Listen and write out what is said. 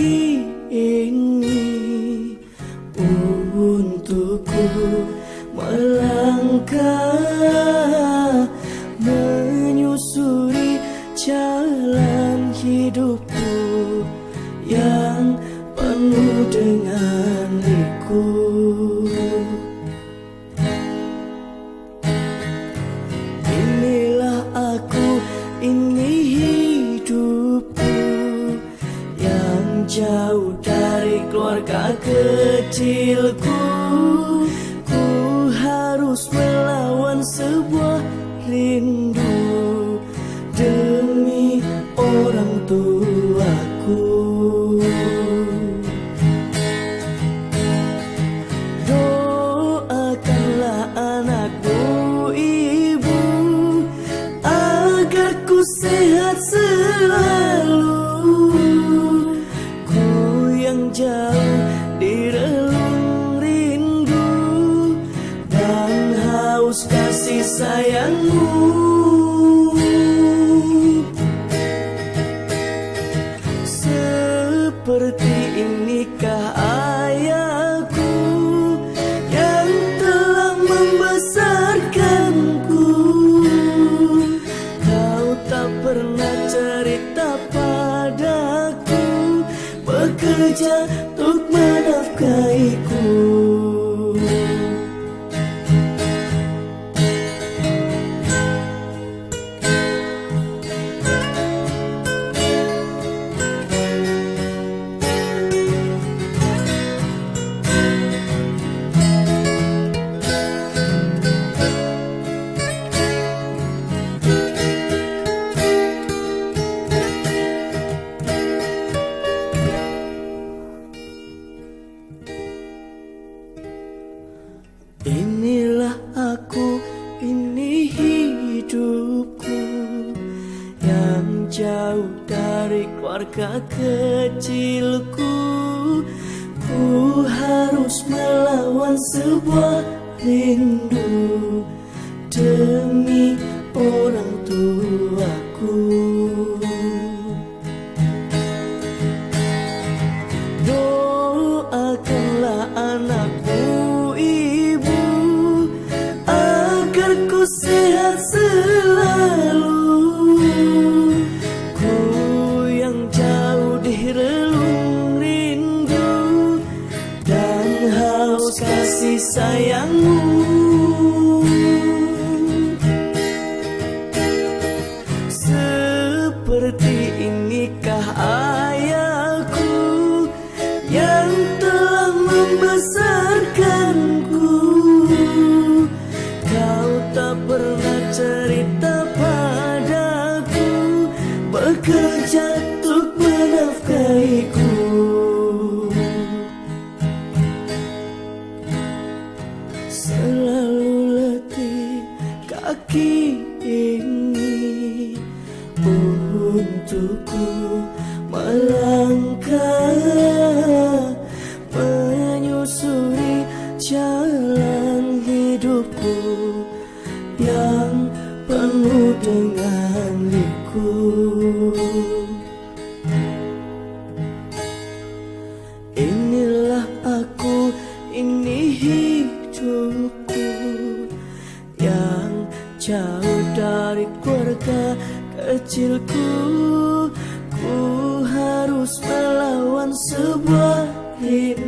kaki ini untukku melangkah menyusuri jalan hidupku yang penuh dengan liku. Inilah aku, ini hidupku yang jauh dari keluarga kecilku. Ku harus melawan sebuah rindu demi orang tuaku. Doakanlah anakku, ibu, agar ku sehat selalu. Ku yang jauh di relung rindu dan haus kasih sayangmu. Seperti inikah ayahku yang telah membesarkanku. Kau tak pernah cerita padaku, bekerja untuk menafkahiku. Inilah aku, ini hidupku yang jauh dari keluarga kecilku. Ku harus melawan sebuah rindu demi orang tuaku. Doakanlah anakku, sehat selalu. Ku yang jauh di relung rindu dan haus kasih sayangmu. Seperti inikah ayahku yang telah membesarkanku. Kau tak pernah cerita padaku, bekerja untuk menafkahiku. Selalu letih kaki ini untukku melangkah menyusuri jalan hidupku yang penuh dengan liku. Inilah aku, ini hidupku yang jauh dari keluarga kecilku. Ku harus melawan sebuah rindu